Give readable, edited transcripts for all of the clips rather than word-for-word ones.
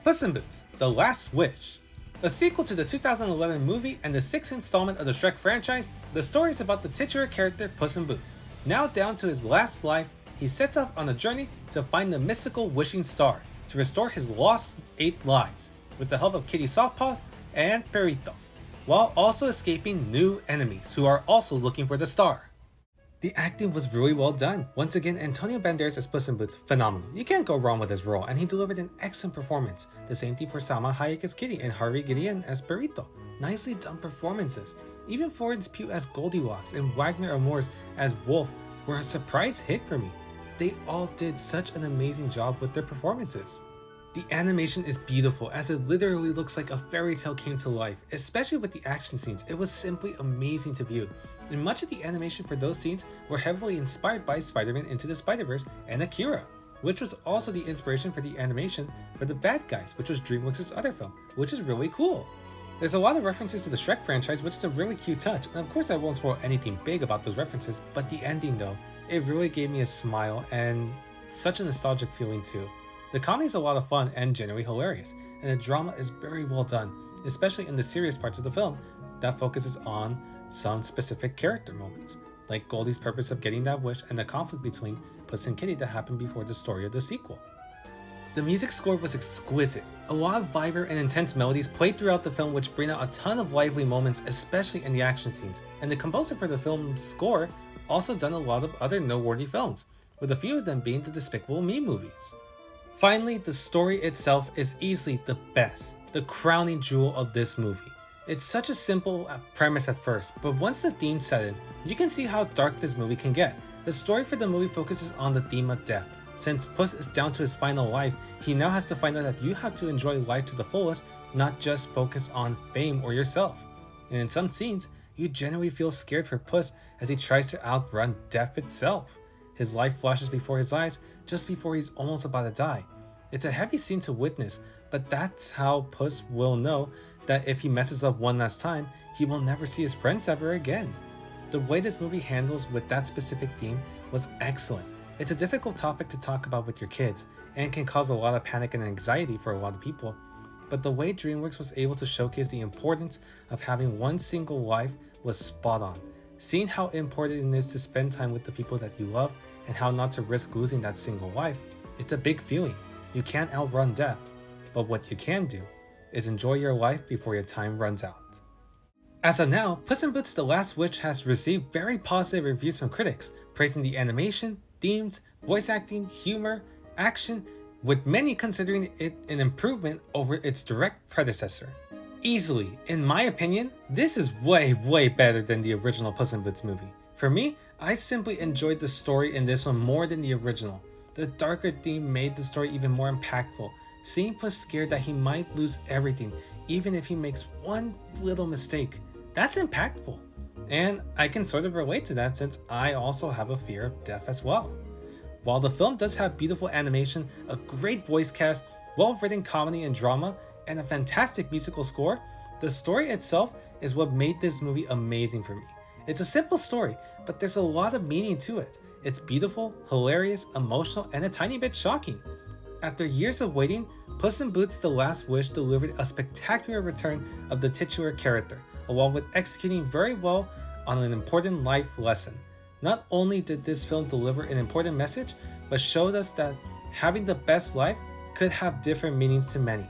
Puss in Boots: The Last Wish. A sequel to the 2011 movie and the sixth installment of the Shrek franchise, the story is about the titular character Puss in Boots. Now down to his last life, he sets off on a journey to find the mystical wishing star to restore his lost 8 lives, with the help of Kitty Softpaw and Perrito, while also escaping new enemies who are also looking for the star. The acting was really well done. Once again, Antonio Banderas as Puss in Boots, phenomenal. You can't go wrong with his role, and he delivered an excellent performance. The same thing for Salma Hayek as Kitty and Harvey Gideon as Perrito. Nicely done performances. Even Florence Pugh as Goldilocks and Wagner Amores as Wolf were a surprise hit for me. They all did such an amazing job with their performances. The animation is beautiful, as it literally looks like a fairy tale came to life, especially with the action scenes. It was simply amazing to view. And much of the animation for those scenes were heavily inspired by Spider-Man Into the Spider-Verse and Akira, which was also the inspiration for the animation for The Bad Guys, which was Dreamworks' other film, which is really cool. There's a lot of references to the Shrek franchise, which is a really cute touch, and of course I won't spoil anything big about those references, but the ending though, it really gave me a smile and such a nostalgic feeling too. The comedy is a lot of fun and generally hilarious, and the drama is very well done, especially in the serious parts of the film that focuses on some specific character moments, like Goldie's purpose of getting that wish and the conflict between Puss and Kitty that happened before the story of the sequel. The music score was exquisite. A lot of vibrant and intense melodies played throughout the film which bring out a ton of lively moments, especially in the action scenes, and the composer for the film's score also done a lot of other noteworthy films, with a few of them being the Despicable Me movies. Finally, the story itself is easily the best, the crowning jewel of this movie. It's such a simple premise at first, but once the theme set in, you can see how dark this movie can get. The story for the movie focuses on the theme of death. Since Puss is down to his final life, he now has to find out that you have to enjoy life to the fullest, not just focus on fame or yourself. And in some scenes, you genuinely feel scared for Puss as he tries to outrun death itself. His life flashes before his eyes just before he's almost about to die. It's a heavy scene to witness, but that's how Puss will know that if he messes up one last time, he will never see his friends ever again. The way this movie handles with that specific theme was excellent. It's a difficult topic to talk about with your kids, and can cause a lot of panic and anxiety for a lot of people, but the way Dreamworks was able to showcase the importance of having one single life was spot on. Seeing how important it is to spend time with the people that you love, and how not to risk losing that single life, it's a big feeling. You can't outrun death, but what you can do is enjoy your life before your time runs out. As of now, Puss in Boots: The Last Wish has received very positive reviews from critics, praising the animation, themes, voice acting, humor, action, with many considering it an improvement over its direct predecessor. Easily, in my opinion, this is way better than the original Puss in Boots movie. For me, I simply enjoyed the story in this one more than the original. The darker theme made the story even more impactful. Seeing Puss scared that he might lose everything, even if he makes one little mistake, that's impactful. And I can sort of relate to that since I also have a fear of death as well. While the film does have beautiful animation, a great voice cast, well-written comedy and drama, and a fantastic musical score, the story itself is what made this movie amazing for me. It's a simple story, but there's a lot of meaning to it. It's beautiful, hilarious, emotional, and a tiny bit shocking. After years of waiting, Puss in Boots: The Last Wish delivered a spectacular return of the titular character, along with executing very well on an important life lesson. Not only did this film deliver an important message, but showed us that having the best life could have different meanings to many.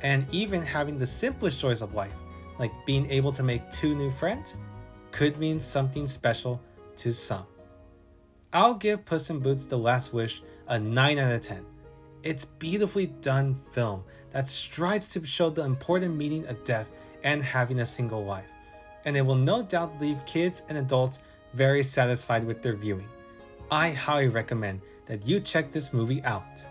And even having the simplest joys of life, like being able to make 2 new friends, could mean something special to some. I'll give Puss in Boots: The Last Wish a 9 out of 10. It's beautifully done film that strives to show the important meaning of death and having a single life, and it will no doubt leave kids and adults very satisfied with their viewing. I highly recommend that you check this movie out.